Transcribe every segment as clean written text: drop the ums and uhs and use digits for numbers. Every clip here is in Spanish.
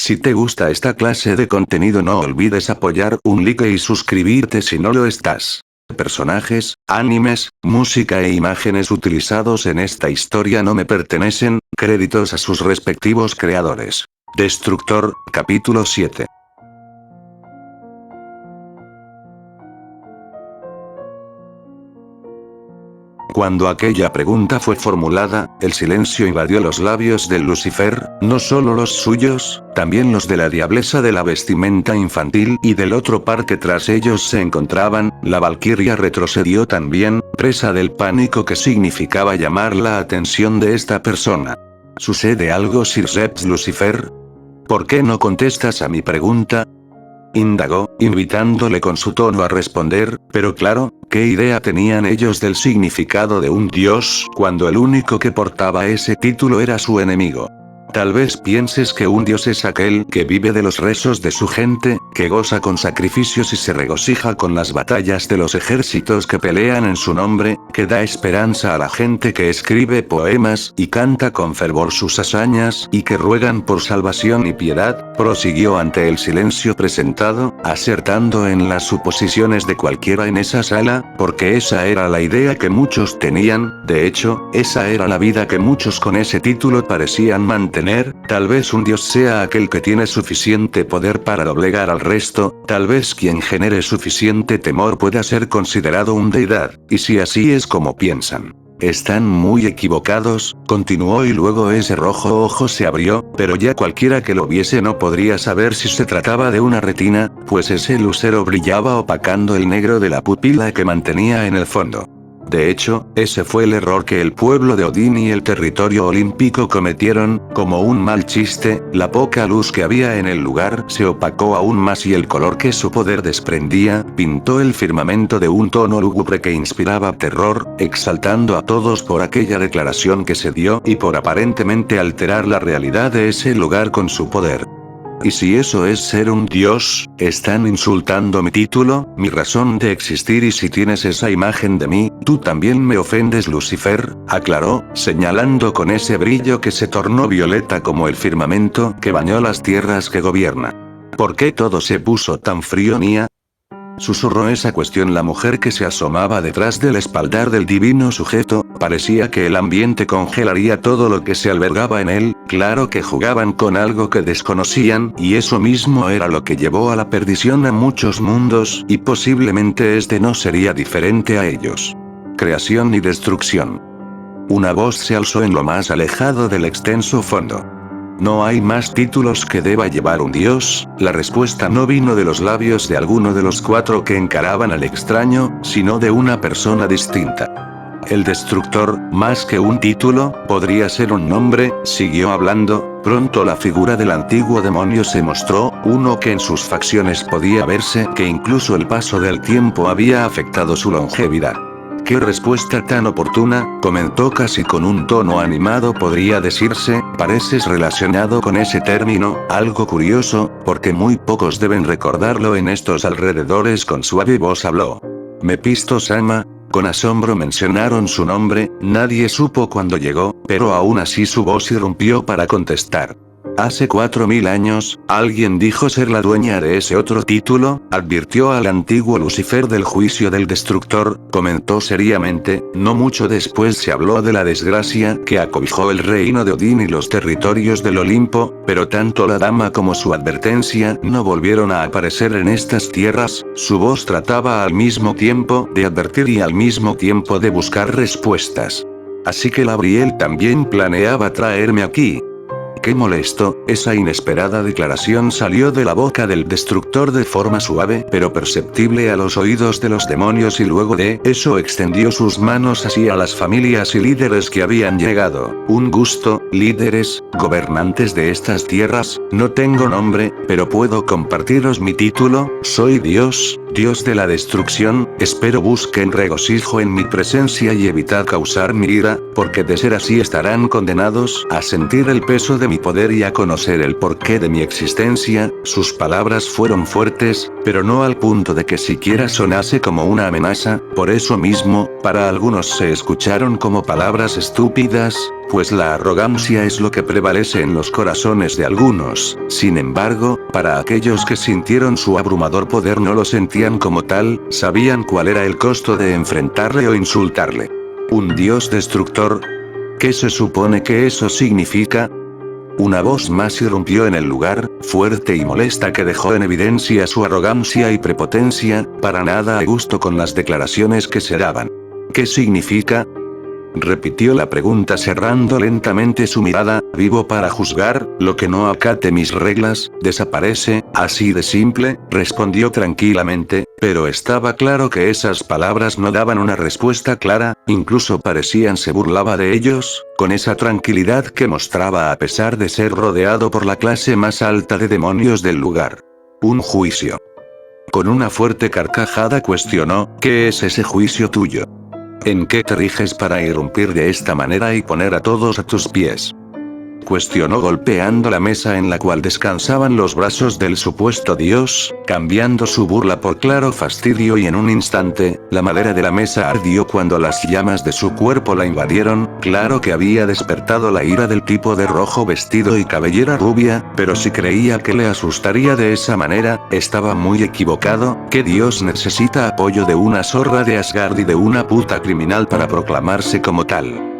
Si te gusta esta clase de contenido no olvides apoyar un like y suscribirte si no lo estás. Personajes, animes, música e imágenes utilizados en esta historia no me pertenecen, créditos a sus respectivos creadores. Destructor, capítulo 7. Cuando aquella pregunta fue formulada, el silencio invadió los labios de Lucifer, no solo los suyos, también los de la diablesa de la vestimenta infantil y del otro par que tras ellos se encontraban. La valquiria retrocedió también, presa del pánico que significaba llamar la atención de esta persona. ¿Sucede algo, Sir Zeus Lucifer? ¿Por qué no contestas a mi pregunta?, indagó, invitándole con su tono a responder, pero claro, ¿qué idea tenían ellos del significado de un dios, cuando el único que portaba ese título era su enemigo? Tal vez pienses que un dios es aquel que vive de los rezos de su gente, que goza con sacrificios y se regocija con las batallas de los ejércitos que pelean en su nombre, que da esperanza a la gente que escribe poemas y canta con fervor sus hazañas y que ruegan por salvación y piedad. Prosiguió ante el silencio presentado, acertando en las suposiciones de cualquiera en esa sala, porque esa era la idea que muchos tenían. De hecho, esa era la vida que muchos con ese título parecían mantener. Tal vez un dios sea aquel que tiene suficiente poder para doblegar al resto, tal vez quien genere suficiente temor pueda ser considerado un deidad, y si así es como piensan, están muy equivocados, continuó, y luego ese rojo ojo se abrió, pero ya cualquiera que lo viese no podría saber si se trataba de una retina, pues ese lucero brillaba opacando el negro de la pupila que mantenía en el fondo. De hecho, ese fue el error que el pueblo de Odín y el territorio olímpico cometieron. Como un mal chiste, la poca luz que había en el lugar se opacó aún más y el color que su poder desprendía, pintó el firmamento de un tono lúgubre que inspiraba terror, exaltando a todos por aquella declaración que se dio y por aparentemente alterar la realidad de ese lugar con su poder. ¿Y si eso es ser un dios? ¿Están insultando mi título, mi razón de existir? Y si tienes esa imagen de mí, tú también me ofendes, Lucifer, aclaró, señalando con ese brillo que se tornó violeta como el firmamento que bañó las tierras que gobierna. ¿Por qué todo se puso tan frío, Nia?, susurró esa cuestión la mujer que se asomaba detrás del espaldar del divino sujeto. Parecía que el ambiente congelaría todo lo que se albergaba en él. Claro que jugaban con algo que desconocían, y eso mismo era lo que llevó a la perdición a muchos mundos, y posiblemente este no sería diferente a ellos. Creación y destrucción. Una voz se alzó en lo más alejado del extenso fondo. ¿No hay más títulos que deba llevar un dios? La respuesta no vino de los labios de alguno de los cuatro que encaraban al extraño, sino de una persona distinta. El destructor, más que un título, podría ser un nombre, siguió hablando. Pronto la figura del antiguo demonio se mostró, uno que en sus facciones podía verse que incluso el paso del tiempo había afectado su longevidad. «Qué respuesta tan oportuna», comentó casi con un tono animado. «Podría decirse, pareces relacionado con ese término, algo curioso, porque muy pocos deben recordarlo en estos alrededores». Con suave voz habló Mepisto-sama. Con asombro mencionaron su nombre. Nadie supo cuándo llegó, pero aún así su voz irrumpió para contestar. Hace 4000 años, alguien dijo ser la dueña de ese otro título, advirtió al antiguo Lucifer del juicio del destructor, comentó seriamente. No mucho después se habló de la desgracia que acobijó el reino de Odín y los territorios del Olimpo, pero tanto la dama como su advertencia no volvieron a aparecer en estas tierras. Su voz trataba al mismo tiempo de advertir y al mismo tiempo de buscar respuestas. Así que Labriel también planeaba traerme aquí. Qué molesto, esa inesperada declaración salió de la boca del destructor de forma suave pero perceptible a los oídos de los demonios, y luego de eso extendió sus manos hacia las familias y líderes que habían llegado. Un gusto, líderes, gobernantes de estas tierras. No tengo nombre, pero puedo compartiros mi título. Soy Dios, Dios de la destrucción. Espero busquen regocijo en mi presencia y evitad causar mi ira, porque de ser así estarán condenados a sentir el peso de mi poder y a conocer el porqué de mi existencia. Sus palabras fueron fuertes, pero no al punto de que siquiera sonase como una amenaza. Por eso mismo, para algunos se escucharon como palabras estúpidas, pues la arrogancia es lo que prevalece en los corazones de algunos. Sin embargo, para aquellos que sintieron su abrumador poder no lo sentían como tal, sabían cuál era el costo de enfrentarle o insultarle. ¿Un dios destructor? ¿Qué se supone que eso significa? Una voz más irrumpió en el lugar, fuerte y molesta, que dejó en evidencia su arrogancia y prepotencia, para nada a gusto con las declaraciones que se daban. ¿Qué significa? Repitió la pregunta cerrando lentamente su mirada. Vivo para juzgar, lo que no acate mis reglas, desaparece, así de simple, respondió tranquilamente, pero estaba claro que esas palabras no daban una respuesta clara, incluso parecían se burlaba de ellos, con esa tranquilidad que mostraba a pesar de ser rodeado por la clase más alta de demonios del lugar. Un juicio. Con una fuerte carcajada cuestionó, ¿qué es ese juicio tuyo? ¿En qué te riges para irrumpir de esta manera y poner a todos a tus pies? Cuestionó golpeando la mesa en la cual descansaban los brazos del supuesto dios, cambiando su burla por claro fastidio, y en un instante, la madera de la mesa ardió cuando las llamas de su cuerpo la invadieron. Claro que había despertado la ira del tipo de rojo vestido y cabellera rubia, pero si creía que le asustaría de esa manera, estaba muy equivocado. ¿Qué dios necesita apoyo de una zorra de Asgard y de una puta criminal para proclamarse como tal?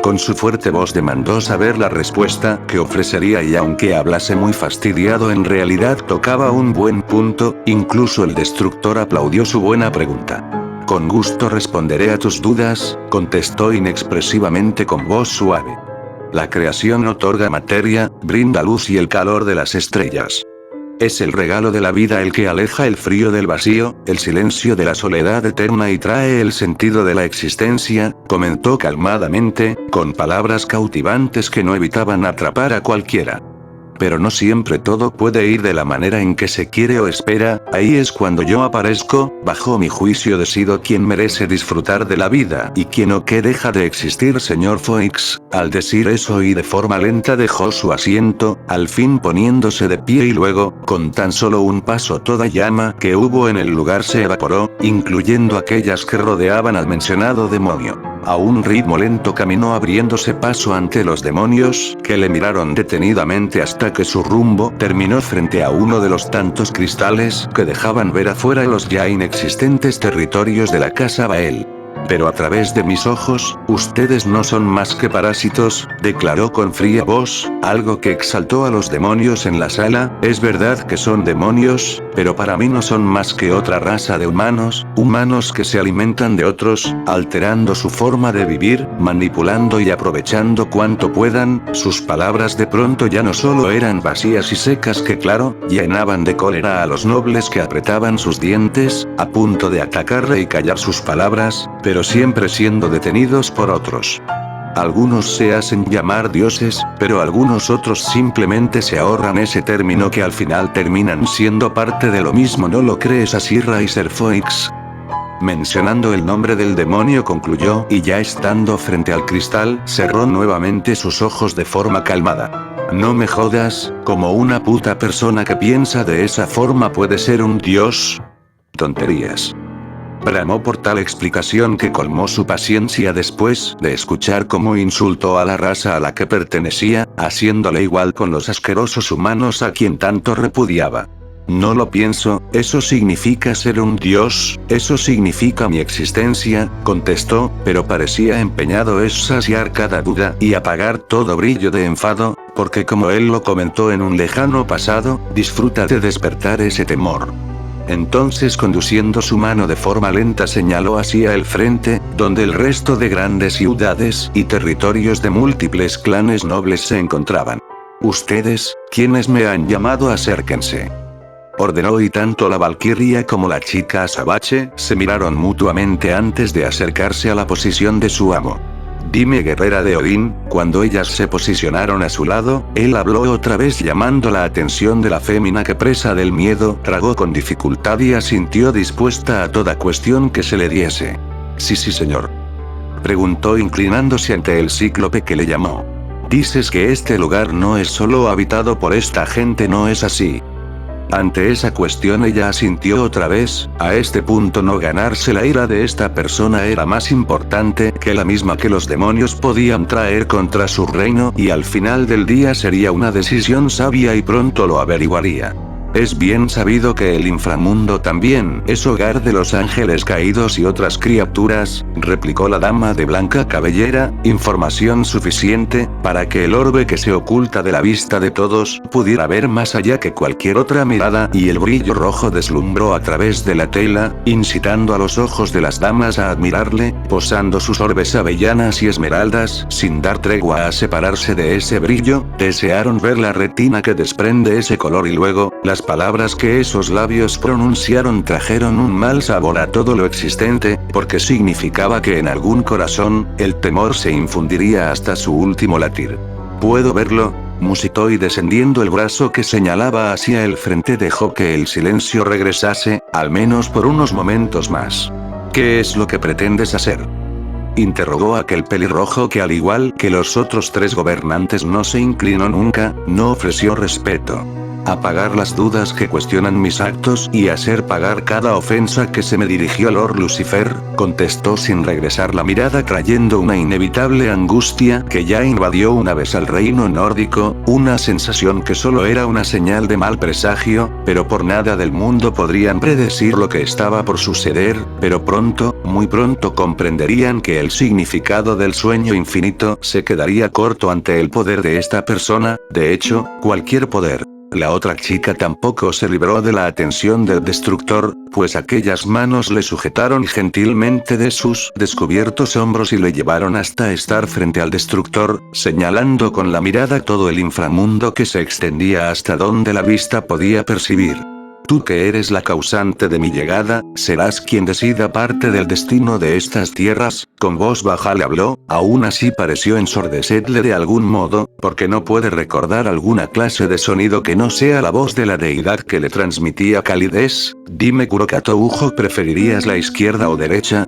Con su fuerte voz demandó saber la respuesta que ofrecería, y aunque hablase muy fastidiado, en realidad tocaba un buen punto. Incluso el destructor aplaudió su buena pregunta. Con gusto responderé a tus dudas, contestó inexpresivamente con voz suave. La creación otorga materia, brinda luz y el calor de las estrellas. Es el regalo de la vida el que aleja el frío del vacío, el silencio de la soledad eterna y trae el sentido de la existencia, comentó calmadamente, con palabras cautivantes que no evitaban atrapar a cualquiera. Pero no siempre todo puede ir de la manera en que se quiere o espera. Ahí es cuando yo aparezco. Bajo mi juicio decido quién merece disfrutar de la vida y quién o qué deja de existir, señor Foix. Al decir eso y de forma lenta dejó su asiento, al fin poniéndose de pie, y luego, con tan solo un paso, toda llama que hubo en el lugar se evaporó, incluyendo aquellas que rodeaban al mencionado demonio. A un ritmo lento caminó abriéndose paso ante los demonios, que le miraron detenidamente hasta que su rumbo terminó frente a uno de los tantos cristales que dejaban ver afuera los ya inexistentes territorios de la casa Bael. Pero a través de mis ojos, ustedes no son más que parásitos, declaró con fría voz, algo que exaltó a los demonios en la sala. Es verdad que son demonios, pero para mí no son más que otra raza de humanos que se alimentan de otros, alterando su forma de vivir, manipulando y aprovechando cuanto puedan. Sus palabras de pronto ya no solo eran vacías y secas, que claro, llenaban de cólera a los nobles que apretaban sus dientes, a punto de atacarle y callar sus palabras, pero siempre siendo detenidos por otros. Algunos se hacen llamar dioses, pero algunos otros simplemente se ahorran ese término, que al final terminan siendo parte de lo mismo. ¿No lo crees así, Riser Foix? Mencionando el nombre del demonio concluyó, y ya estando frente al cristal, cerró nuevamente sus ojos de forma calmada. No me jodas, como una puta persona que piensa de esa forma puede ser un dios. Tonterías. Bramó por tal explicación que colmó su paciencia después de escuchar cómo insultó a la raza a la que pertenecía, haciéndole igual con los asquerosos humanos a quien tanto repudiaba. No lo pienso, eso significa ser un dios, eso significa mi existencia, contestó, pero parecía empeñado en saciar cada duda y apagar todo brillo de enfado, porque como él lo comentó en un lejano pasado, disfruta de despertar ese temor. Entonces, conduciendo su mano de forma lenta, señaló hacia el frente, donde el resto de grandes ciudades y territorios de múltiples clanes nobles se encontraban. Ustedes, quienes me han llamado, acérquense. Ordenó, y tanto la valquiria como la chica azabache se miraron mutuamente antes de acercarse a la posición de su amo. Dime, guerrera de Odín. Cuando ellas se posicionaron a su lado, él habló otra vez, llamando la atención de la fémina, que, presa del miedo, tragó con dificultad y asintió, dispuesta a toda cuestión que se le diese. Sí, señor. Preguntó inclinándose ante el cíclope, que le llamó. Dices que este lugar no es solo habitado por esta gente, ¿no es así? Ante esa cuestión ella asintió otra vez. A este punto no ganarse la ira de esta persona era más importante que la misma que los demonios podían traer contra su reino, y al final del día sería una decisión sabia y pronto lo averiguaría. Es bien sabido que el inframundo también es hogar de los ángeles caídos y otras criaturas, replicó la dama de blanca cabellera, información suficiente para que el orbe que se oculta de la vista de todos pudiera ver más allá que cualquier otra mirada, y el brillo rojo deslumbró a través de la tela, incitando a los ojos de las damas a admirarle, posando sus orbes avellanas y esmeraldas, sin dar tregua a separarse de ese brillo, desearon ver la retina que desprende ese color y luego, las palabras que esos labios pronunciaron trajeron un mal sabor a todo lo existente, porque significaba que en algún corazón, el temor se infundiría hasta su último latir. «Puedo verlo», musitó y descendiendo el brazo que señalaba hacia el frente dejó que el silencio regresase, al menos por unos momentos más. «¿Qué es lo que pretendes hacer?», interrogó aquel pelirrojo que al igual que los otros tres gobernantes no se inclinó nunca, no ofreció respeto. «Apagar las dudas que cuestionan mis actos y hacer pagar cada ofensa que se me dirigió Lord Lucifer», contestó sin regresar la mirada trayendo una inevitable angustia que ya invadió una vez al reino nórdico, una sensación que solo era una señal de mal presagio, pero por nada del mundo podrían predecir lo que estaba por suceder, pero pronto, muy pronto comprenderían que el significado del sueño infinito se quedaría corto ante el poder de esta persona, de hecho, cualquier poder. La otra chica tampoco se libró de la atención del destructor, pues aquellas manos le sujetaron gentilmente de sus descubiertos hombros y le llevaron hasta estar frente al destructor, señalando con la mirada todo el inframundo que se extendía hasta donde la vista podía percibir. «Tú que eres la causante de mi llegada, serás quien decida parte del destino de estas tierras», con voz baja le habló, aún así pareció ensordecerle de algún modo, porque no puede recordar alguna clase de sonido que no sea la voz de la deidad que le transmitía calidez. «Dime Kuroka Toujo, ¿preferirías la izquierda o derecha?».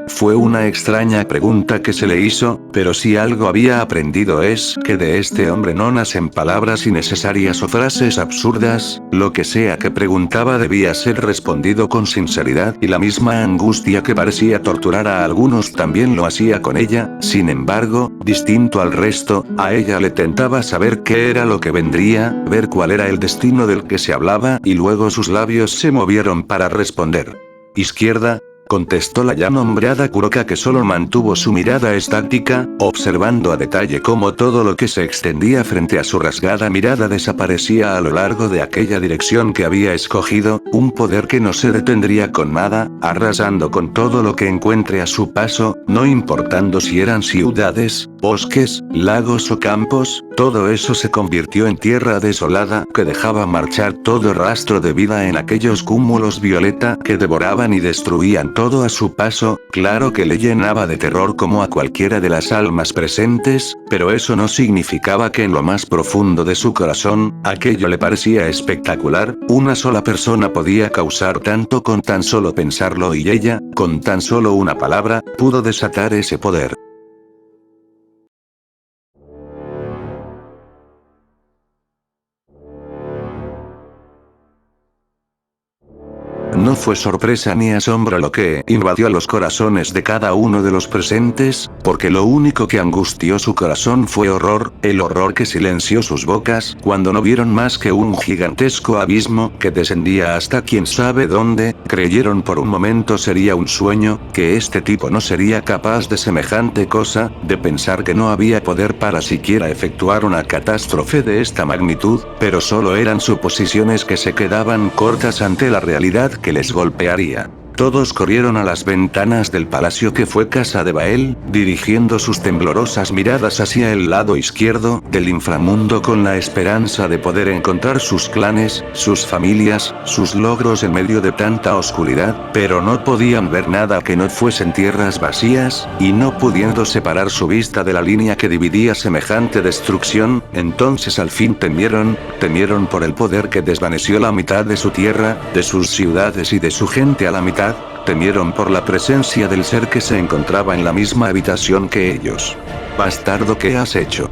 Fue una extraña pregunta que se le hizo, pero si algo había aprendido es que de este hombre no nacen palabras innecesarias o frases absurdas, lo que sea que preguntaba debía ser respondido con sinceridad y la misma angustia que parecía torturar a algunos también lo hacía con ella. Sin embargo, distinto al resto, a ella le tentaba saber qué era lo que vendría, ver cuál era el destino del que se hablaba y luego sus labios se movieron para responder. «Izquierda», contestó la ya nombrada Kuroka que solo mantuvo su mirada estática, observando a detalle cómo todo lo que se extendía frente a su rasgada mirada desaparecía a lo largo de aquella dirección que había escogido, un poder que no se detendría con nada, arrasando con todo lo que encuentre a su paso, no importando si eran ciudades, bosques, lagos o campos, todo eso se convirtió en tierra desolada que dejaba marchar todo rastro de vida en aquellos cúmulos violeta que devoraban y destruían todo a su paso. Claro que le llenaba de terror como a cualquiera de las almas presentes, pero eso no significaba que en lo más profundo de su corazón, aquello le parecía espectacular. Una sola persona podía causar tanto con tan solo pensarlo y ella, con tan solo una palabra, pudo desatar ese poder. No fue sorpresa ni asombro lo que invadió los corazones de cada uno de los presentes, porque lo único que angustió su corazón fue horror, el horror que silenció sus bocas cuando no vieron más que un gigantesco abismo que descendía hasta quién sabe dónde. Creyeron por un momento sería un sueño, que este tipo no sería capaz de semejante cosa, de pensar que no había poder para siquiera efectuar una catástrofe de esta magnitud, pero solo eran suposiciones que se quedaban cortas ante la realidad que les golpearía. Todos corrieron a las ventanas del palacio que fue casa de Bael, dirigiendo sus temblorosas miradas hacia el lado izquierdo del inframundo con la esperanza de poder encontrar sus clanes, sus familias, sus logros en medio de tanta oscuridad, pero no podían ver nada que no fuesen tierras vacías, y no pudiendo separar su vista de la línea que dividía semejante destrucción, entonces al fin temieron por el poder que desvaneció la mitad de su tierra, de sus ciudades y de su gente a la mitad. Temieron por la presencia del ser que se encontraba en la misma habitación que ellos. «Bastardo, ¿qué has hecho?»,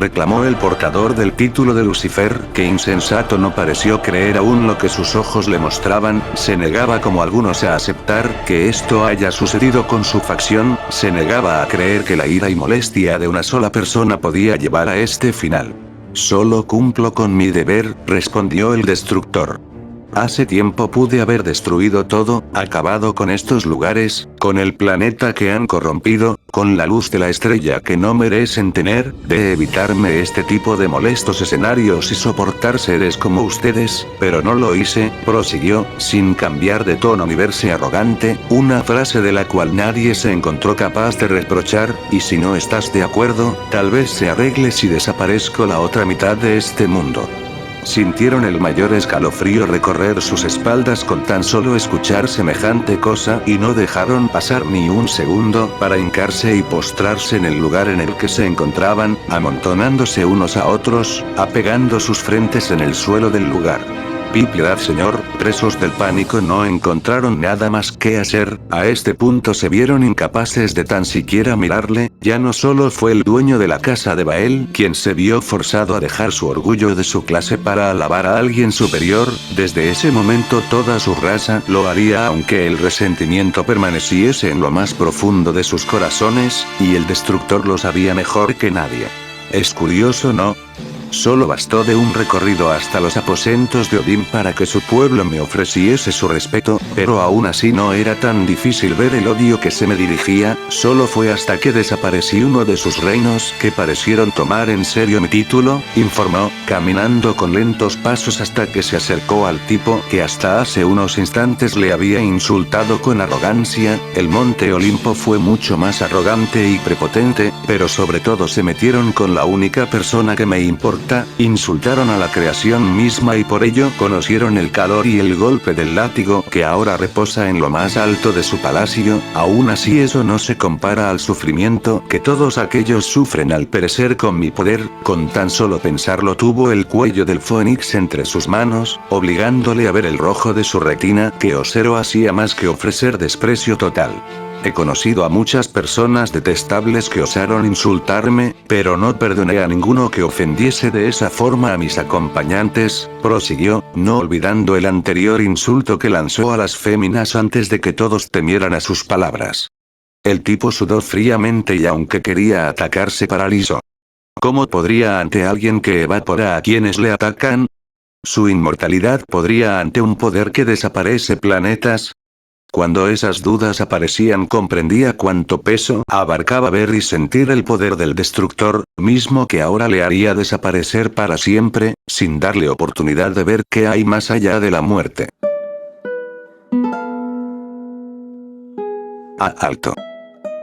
reclamó el portador del título de Lucifer, que insensato no pareció creer aún lo que sus ojos le mostraban, se negaba como algunos a aceptar que esto haya sucedido con su facción, se negaba a creer que la ira y molestia de una sola persona podía llevar a este final. Solo cumplo con mi deber, respondió el destructor. Hace tiempo pude haber destruido todo, acabado con estos lugares, con el planeta que han corrompido, con la luz de la estrella que no merecen tener, de evitarme este tipo de molestos escenarios y soportar seres como ustedes, pero no lo hice, prosiguió, sin cambiar de tono ni verse arrogante, una frase de la cual nadie se encontró capaz de reprochar, y si no estás de acuerdo, tal vez se arregle si desaparezco la otra mitad de este mundo. Sintieron el mayor escalofrío recorrer sus espaldas con tan solo escuchar semejante cosa y no dejaron pasar ni un segundo para hincarse y postrarse en el lugar en el que se encontraban, amontonándose unos a otros, apegando sus frentes en el suelo del lugar. Piedad señor, presos del pánico no encontraron nada más que hacer, a este punto se vieron incapaces de tan siquiera mirarle, ya no solo fue el dueño de la casa de Bael quien se vio forzado a dejar su orgullo de su clase para alabar a alguien superior, desde ese momento toda su raza lo haría aunque el resentimiento permaneciese en lo más profundo de sus corazones, y el destructor lo sabía mejor que nadie. Es curioso, ¿no? Solo bastó de un recorrido hasta los aposentos de Odín para que su pueblo me ofreciese su respeto, pero aún así no era tan difícil ver el odio que se me dirigía, solo fue hasta que desaparecí uno de sus reinos que parecieron tomar en serio mi título, informó, caminando con lentos pasos hasta que se acercó al tipo que hasta hace unos instantes le había insultado con arrogancia. El monte Olimpo fue mucho más arrogante y prepotente, pero sobre todo se metieron con la única persona que me importa. Insultaron a la creación misma y por ello conocieron el calor y el golpe del látigo que ahora reposa en lo más alto de su palacio. Aún así eso no se compara al sufrimiento que todos aquellos sufren al perecer con mi poder. Con tan solo pensarlo tuvo el cuello del Fénix entre sus manos, obligándole a ver el rojo de su retina, que Osero hacía más que ofrecer desprecio total. He conocido a muchas personas detestables que osaron insultarme, pero no perdoné a ninguno que ofendiese de esa forma a mis acompañantes, prosiguió, no olvidando el anterior insulto que lanzó a las féminas antes de que todos temieran a sus palabras. El tipo sudó fríamente y aunque quería atacar se paralizó. ¿Cómo podría ante alguien que evapora a quienes le atacan? ¿Su inmortalidad podría ante un poder que desaparece planetas? Cuando esas dudas aparecían comprendía cuánto peso abarcaba ver y sentir el poder del destructor, mismo que ahora le haría desaparecer para siempre, sin darle oportunidad de ver qué hay más allá de la muerte. Alto.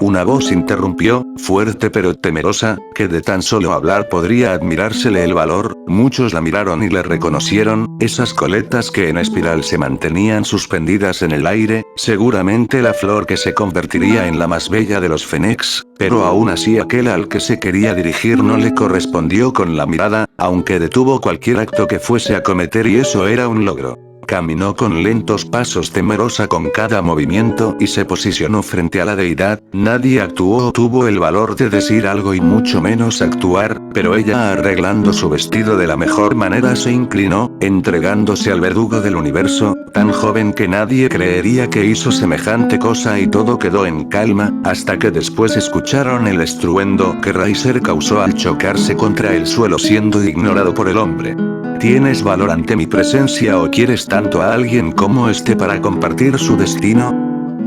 Una voz interrumpió, fuerte pero temerosa, que de tan solo hablar podría admirársele el valor. Muchos la miraron y le reconocieron, esas coletas que en espiral se mantenían suspendidas en el aire, seguramente la flor que se convertiría en la más bella de los fénix, pero aún así aquel al que se quería dirigir no le correspondió con la mirada, aunque detuvo cualquier acto que fuese a cometer y eso era un logro. Caminó con lentos pasos temerosa con cada movimiento y se posicionó frente a la deidad. Nadie actuó o tuvo el valor de decir algo y mucho menos actuar, pero ella arreglando su vestido de la mejor manera se inclinó, entregándose al verdugo del universo, tan joven que nadie creería que hizo semejante cosa y todo quedó en calma, hasta que después escucharon el estruendo que Riser causó al chocarse contra el suelo siendo ignorado por el hombre. ¿Tienes valor ante mi presencia o quieres tanto a alguien como este para compartir su destino?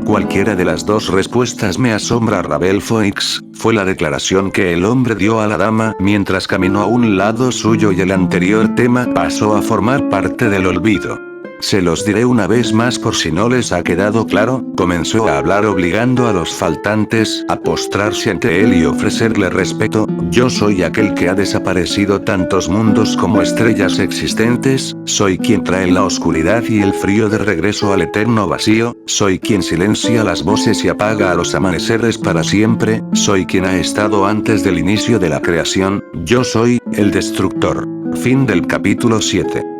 Cualquiera de las dos respuestas me asombra. Ravel Fénix, fue la declaración que el hombre dio a la dama mientras caminó a un lado suyo y el anterior tema pasó a formar parte del olvido. Se los diré una vez más por si no les ha quedado claro, comenzó a hablar obligando a los faltantes a postrarse ante él y ofrecerle respeto. Yo soy aquel que ha desaparecido tantos mundos como estrellas existentes, soy quien trae la oscuridad y el frío de regreso al eterno vacío, soy quien silencia las voces y apaga a los amaneceres para siempre, soy quien ha estado antes del inicio de la creación, yo soy, el destructor. Fin del capítulo 7.